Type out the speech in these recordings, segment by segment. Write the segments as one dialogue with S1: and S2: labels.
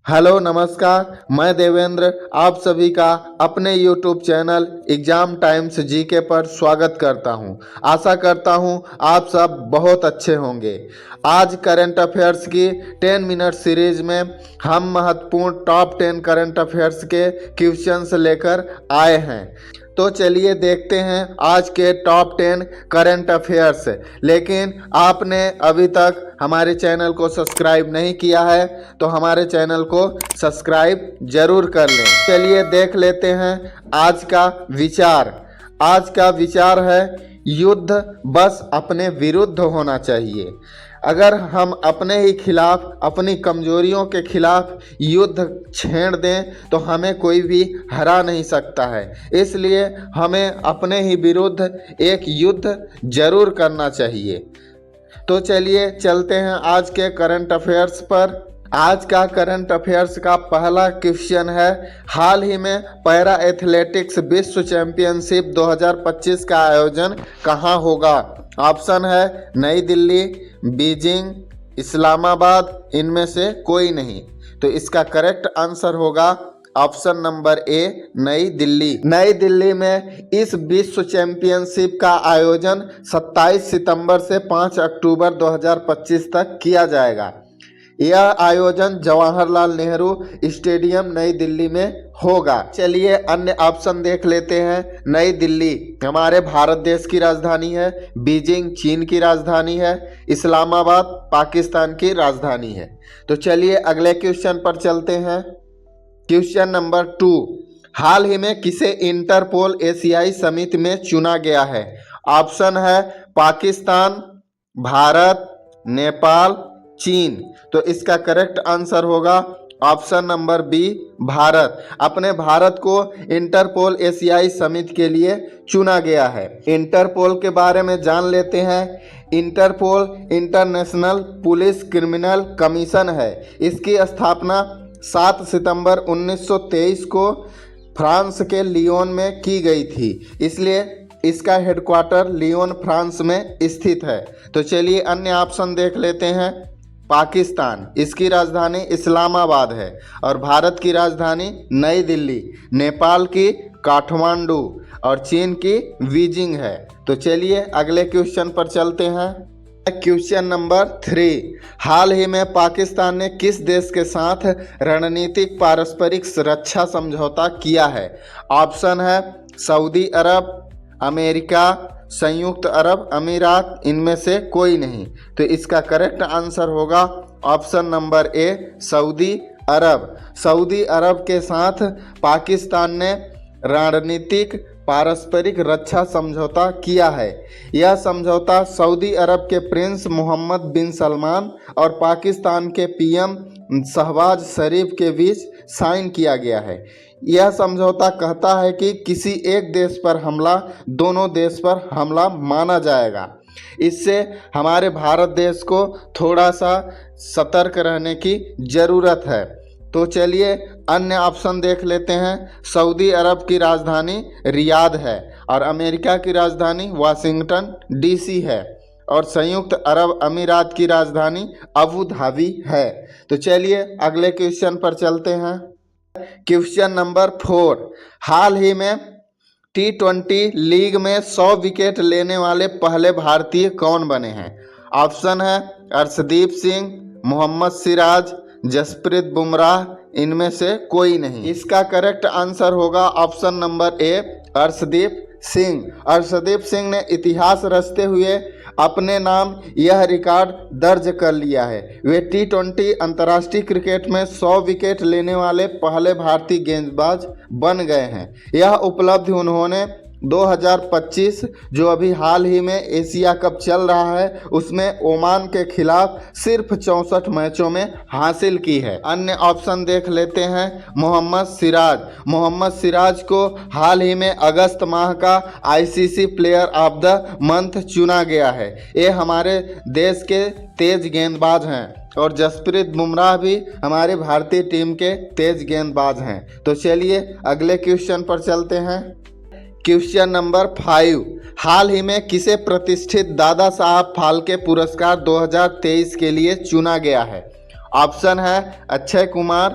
S1: Hello नमस्कार, मैं देवेंद्र आप सभी का अपने YouTube channel exam times GK पर स्वागत करता हूं। आशा करता हूं आप सब बहुत अच्छे होंगे। आज करंट अफेयर्स की 10 मिनट सीरीज में हम महत्वपूर्ण टॉप 10 करंट अफेयर्स के क्वेश्चंस लेकर आए हैं। तो चलिए देखते हैं आज के टॉप 10 करंट अफेयर्स। लेकिन आपने अभी तक हमारे चैनल को सब्सक्राइब नहीं किया है तो हमारे चैनल को सब्सक्राइब जरूर कर लें। चलिए देख लेते हैं आज का विचार। आज का विचार है युद्ध बस अपने विरुद्ध होना चाहिए। अगर हम अपने ही खिलाफ, अपनी कमजोरियों के खिलाफ युद्ध छेड़ दें तो हमें कोई भी हरा नहीं सकता है। इसलिए हमें अपने ही विरुद्ध एक युद्ध जरूर करना चाहिए। तो चलिए चलते हैं आज के करंट अफेयर्स पर। आज का करंट अफेयर्स का पहला क्वेश्चन है, हाल ही में पैरा एथलेटिक्स विश्व चैंपियनशिप 2025 का आयोजन कहाँ होगा? ऑप्शन है नई दिल्ली, बीजिंग, इस्लामाबाद, इनमें से कोई नहीं। तो इसका करेक्ट आंसर होगा ऑप्शन नंबर ए नई दिल्ली। नई दिल्ली में इस विश्व चैंपियनशिप का आयोजन 27 सितंबर से 5 अक्टूबर 2025 तक किया जाएगा। यह आयोजन जवाहरलाल नेहरू स्टेडियम नई दिल्ली में होगा। चलिए अन्य ऑप्शन देख लेते हैं। नई दिल्ली हमारे भारत देश की राजधानी है, बीजिंग चीन की राजधानी है, इस्लामाबाद पाकिस्तान की राजधानी है। तो चलिए अगले क्वेश्चन पर चलते हैं। क्वेश्चन नंबर 2, हाल ही में किसे इंटरपोल एशियाई समिति में चुना गया है? ऑप्शन है पाकिस्तान, भारत, नेपाल, चीन। तो इसका करेक्ट आंसर होगा ऑप्शन नंबर बी भारत। अपने भारत को इंटरपोल एशियाई समिति के लिए चुना गया है। इंटरपोल के बारे में जान लेते हैं। Interpol international police criminal commission है। इसकी स्थापना 7 सितंबर 1923 को फ्रांस के लियोन में की गई थी। इसलिए इसका हेडक्वार्टर लियोन फ्रांस में स्थित है। तो चलिए अन्य ऑप्शन देख लेते हैं। पाकिस्तान, इसकी राजधानी इस्लामाबाद है और भारत की राजधानी नई दिल्ली, नेपाल की काठमांडू और चीन की बीजिंग है। तो चलिए अगले क्वेश्चन पर चलते हैं। क्वेश्चन नंबर 3, हाल ही में पाकिस्तान ने किस देश के साथ रणनीतिक पारस्परिक रक्षा समझौता किया है? ऑप्शन है सऊदी अरब, अमेरिका, संयुक्त अरब अमीरात, इनमें से कोई नहीं। तो इसका करेक्ट आंसर होगा option number A Saudi Arab. Saudi Arab के साथ पाकिस्तान ने रणनीतिक पारस्परिक रक्षा समझौता किया है। यह समझौता सऊदी अरब के प्रिंस मोहम्मद बिन सलमान और पाकिस्तान के पीएम शहबाज शरीफ के बीच साइन किया गया है। यह समझौता कहता है कि किसी एक देश पर हमला दोनों देश पर हमला माना जाएगा। इससे हमारे भारत देश को थोड़ा सा सतर्क रहने की ज़रूरत है। तो चलिए अन्य ऑप्शन देख लेते हैं। सऊदी अरब की राजधानी रियाद है और अमेरिका की राजधानी वाशिंगटन डीसी है और संयुक्त अरब अमीरात की राजधानी अबू धाबी है। तो चलिए अगले क्वेश्चन पर चलते हैं। क्वेश्चन नंबर 4, हाल ही में T20 लीग में 100 विकेट लेने वाले पहले भारतीय कौन बने हैं? ऑप्शन है अर्शदीप सिंह, मोहम्मद सिराज, जसप्रीत बुमराह, इनमें से कोई नहीं। इसका करेक्ट आंसर होगा ऑप्शन नंबर ए अर्शदीप सिंह। अर्शदीप सिंह ने इतिहास रचते हुए अपने नाम यह रिकॉर्ड दर्ज कर लिया है। वे T20 अंतर्राष्ट्रीय क्रिकेट में 100 विकेट लेने वाले पहले भारतीय गेंदबाज बन गए हैं। यह उपलब्धि उन्होंने 2025 जो अभी हाल ही में एशिया कप चल रहा है उसमें ओमान के खिलाफ सिर्फ 64 मैचों में हासिल की है। अन्य ऑप्शन देख लेते हैं। मोहम्मद सिराज को हाल ही में अगस्त माह का ICC player of the month चुना गया है। ये हमारे देश के तेज गेंदबाज हैं और जसप्रीत बुमराह भी हमारे भारतीय टीम के तेज गेंदबाज हैं। तो चलिए अगले क्वेश्चन पर चलते हैं। क्वेश्चन नंबर 5, हाल ही में किसे प्रतिष्ठित दादा साहब फाल्के पुरस्कार 2023 के लिए चुना गया है? ऑप्शन है अक्षय कुमार,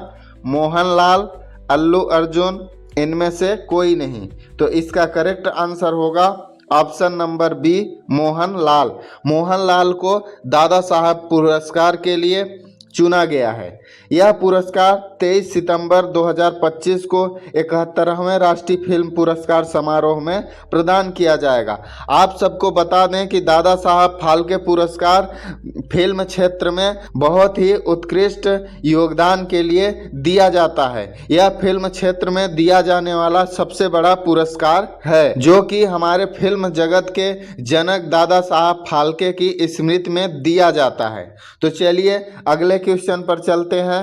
S1: मोहनलाल, अल्लू अर्जुन, इनमें से कोई नहीं। तो इसका करेक्ट आंसर होगा option number B, Mohanlal. Mohanlal को दादा साहब पुरस्कार के लिए चुना गया है। यह पुरस्कार 23 सितंबर 2025 को 71वें राष्ट्रीय फिल्म पुरस्कार समारोह में प्रदान किया जाएगा। आप सबको बता दें कि दादा साहब फाल्के पुरस्कार फिल्म क्षेत्र में बहुत ही उत्कृष्ट योगदान के लिए दिया जाता है। यह फिल्म क्षेत्र में दिया जाने वाला सबसे बड़ा पुरस्कार है, जो कि हमारे फिल्म जगत के जनक दादा साहब फाल्के की स्मृति में दिया जाता है। तो चलिए अगले क्वेश्चन पर चलते हैं।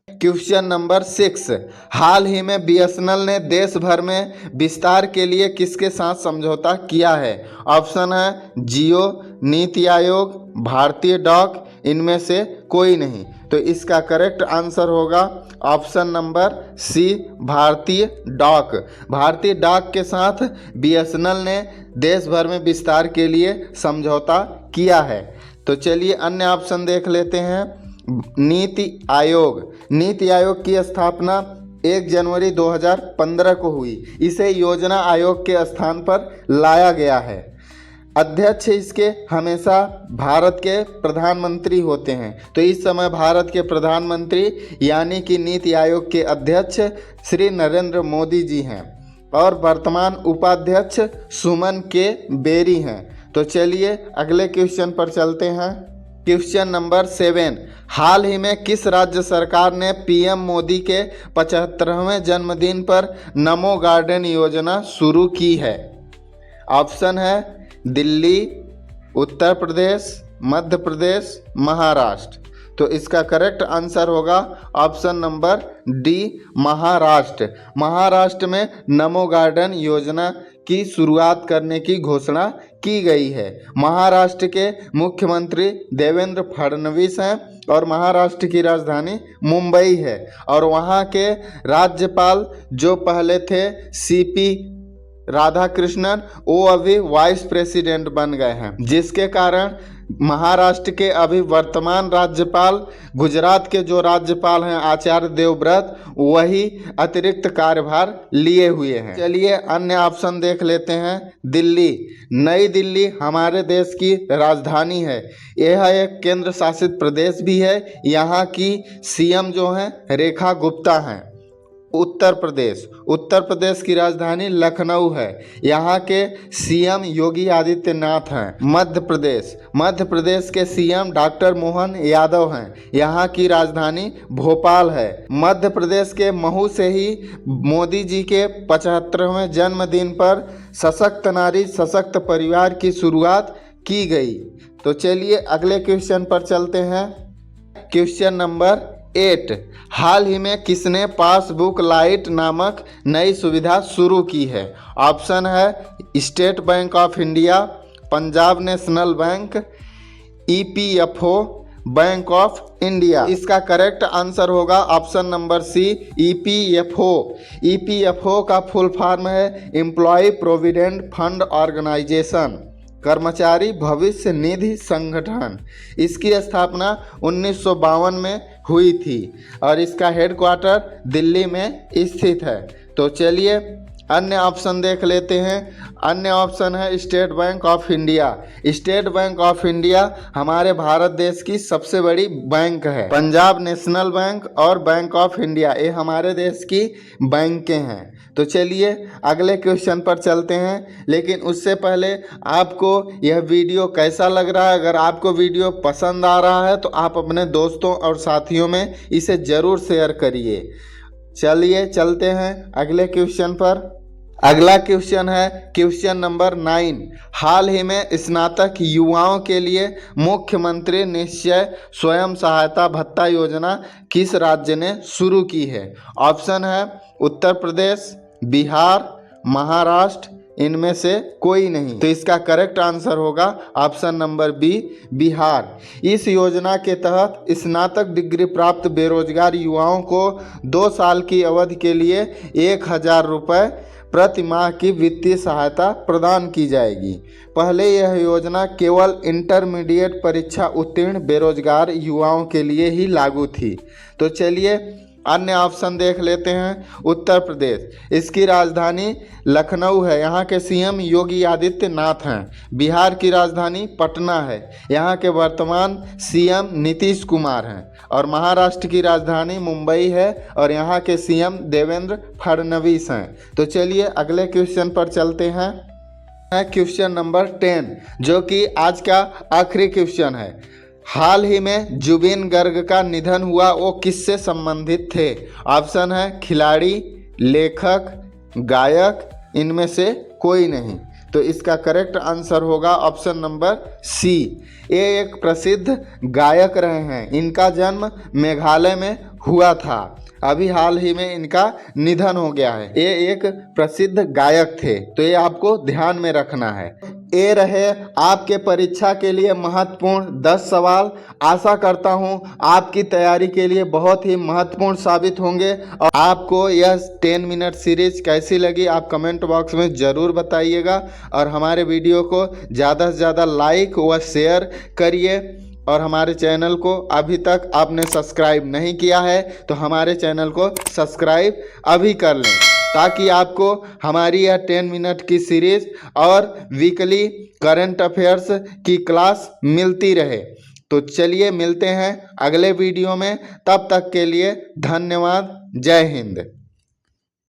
S1: क्वेश्चन नंबर 6, हाल ही में बीएसएनएल ने देश भर में विस्तार के लिए किसके साथ समझौता किया है? ऑप्शन है जियो, नीति आयोग, भारतीय डाक, इनमें से कोई नहीं। तो इसका करेक्ट आंसर होगा ऑप्शन नंबर सी, भारतीय डाक। भारतीय डाक के साथ बीएसएनएल ने देश भर में विस्तार के लिए समझौता किया है। तो चलिए अन्य ऑप्शन देख लेते हैं। नीति आयोग। नीति आयोग की स्थापना 1 जनवरी 2015 को हुई। इसे योजना आयोग के स्थान पर लाया गया है। अध्यक्ष इसके हमेशा भारत के प्रधानमंत्री होते हैं। तो इस समय भारत के प्रधानमंत्री यानी कि नीति आयोग के अध्यक्ष श्री नरेंद्र मोदी जी हैं और वर्तमान उपाध्यक्ष सुमन के बेरी हैं। तो चलिए अगले क्वेश्चन पर चलते हैं। क्वेश्चन नंबर 7, हाल ही में किस राज्य सरकार ने पीएम मोदी के 75वें जन्मदिन पर नमो गार्डन योजना शुरू की है? ऑप्शन है दिल्ली, उत्तर प्रदेश, मध्य प्रदेश, महाराष्ट्र। तो इसका करेक्ट आंसर होगा option number D, Maharashtra. Maharashtra में नमो गार्डन योजना की शुरुआत करने की घोषणा की गई है। महाराष्ट्र के मुख्यमंत्री देवेंद्र फडणवीस हैं और महाराष्ट्र की राजधानी मुंबई है। और वहाँ के राज्यपाल जो पहले थे सीपी राधाकृष्णन, वो अभी वाइस प्रेसिडेंट बन गए हैं, जिसके कारण महाराष्ट्र के अभी वर्तमान राज्यपाल, गुजरात के जो राज्यपाल हैं आचार्य देवव्रत, वही अतिरिक्त कार्यभार लिए हुए हैं। चलिए अन्य ऑप्शन देख लेते हैं। दिल्ली। नई दिल्ली हमारे देश की राजधानी है। यह एक केंद्र शासित प्रदेश भी है। यहाँ की सीएम जो हैं रेखा गुप्ता हैं। उत्तर प्रदेश। उत्तर प्रदेश की राजधानी लखनऊ है। यहाँ के सीएम योगी आदित्यनाथ हैं। मध्य प्रदेश। मध्य प्रदेश के सीएम डॉक्टर मोहन यादव हैं। यहाँ की राजधानी भोपाल है। मध्य प्रदेश के महू से ही मोदी जी के 75वें जन्मदिन पर सशक्त नारी सशक्त परिवार की शुरुआत की गई। तो चलिए अगले क्वेश्चन पर चलते हैं। क्वेश्चन नंबर 8, हाल ही में किसने पासबुक लाइट नामक नई सुविधा शुरू की है? ऑप्शन है State Bank of India, Punjab National Bank, EPFO, Bank of India. इसका करेक्ट आंसर होगा option number C, EPFO. EPFO का फुल फॉर्म है एम्प्लॉय प्रोविडेंट फंड ऑर्गेनाइजेशन, कर्मचारी भविष्य निधि संगठन। इसकी स्थापना 1952 में हुई थी और इसका हेडक्वार्टर दिल्ली में स्थित है। तो चलिए अन्य ऑप्शन देख लेते हैं। अन्य ऑप्शन है State Bank of India. State Bank of India हमारे भारत देश की सबसे बड़ी बैंक है। पंजाब नेशनल बैंक और बैंक ऑफ इंडिया ये हमारे देश की बैंकें हैं। तो चलिए अगले क्वेश्चन पर चलते हैं। लेकिन उससे पहले आपको यह वीडियो कैसा लग रहा है? अगर आपको वीडियो पसंद आ रहा है तो आप अपने दोस्तों और साथियों में इसे ज़रूर शेयर करिए। चलिए चलते हैं अगले क्वेश्चन पर। अगला क्वेश्चन है क्वेश्चन नंबर 9, हाल ही में स्नातक युवाओं के लिए मुख्यमंत्री निश्चय स्वयं सहायता भत्ता योजना किस राज्य ने शुरू की है? ऑप्शन है उत्तर प्रदेश, बिहार, महाराष्ट्र, इनमें से कोई नहीं। तो इसका करेक्ट आंसर होगा ऑप्शन नंबर बी, बिहार। इस योजना के तहत स्नातक डिग्री प्राप्त बेरोजगार युवाओं को 2 साल की अवधि के लिए 1000 रुपये प्रति माह की वित्तीय सहायता प्रदान की जाएगी। पहले यह योजना केवल इंटरमीडिएट परीक्षा उत्तीर्ण बेरोजगार युवाओं के लिए ही लागू थी। तो चलिए अन्य ऑप्शन देख लेते हैं। उत्तर प्रदेश, इसकी राजधानी लखनऊ है, यहाँ के सीएम योगी आदित्यनाथ हैं। बिहार की राजधानी पटना है, यहाँ के वर्तमान सीएम नीतीश कुमार हैं। और महाराष्ट्र की राजधानी मुंबई है और यहाँ के सीएम देवेंद्र फडणवीस हैं। तो चलिए अगले क्वेश्चन पर चलते हैं। क्वेश्चन नंबर 10, जो कि आज का आखिरी क्वेश्चन है। हाल ही में जुबिन गर्ग का निधन हुआ, वो किससे संबंधित थे? ऑप्शन है खिलाड़ी, लेखक, गायक, इनमें से कोई नहीं। तो इसका करेक्ट आंसर होगा ऑप्शन नंबर सी। ये एक प्रसिद्ध गायक रहे हैं। इनका जन्म मेघालय में हुआ था। अभी हाल ही में इनका निधन हो गया है। ये एक प्रसिद्ध गायक थे, तो ये आपको ध्यान में रखना है। ये रहे आपके परीक्षा के लिए महत्वपूर्ण 10 सवाल। आशा करता हूँ आपकी तैयारी के लिए बहुत ही महत्वपूर्ण साबित होंगे। और आपको यह 10 मिनट सीरीज कैसी लगी आप कमेंट बॉक्स में ज़रूर बताइएगा। और हमारे वीडियो को ज़्यादा से ज़्यादा लाइक व शेयर करिए। और हमारे चैनल को अभी तक आपने सब्सक्राइब नहीं किया है तो हमारे चैनल को सब्सक्राइब अभी कर लें, ताकि आपको हमारी यह 10 मिनट की सीरीज और वीकली करंट अफेयर्स की क्लास मिलती रहे। तो चलिए मिलते हैं अगले वीडियो में। तब तक के लिए धन्यवाद। जय हिंद।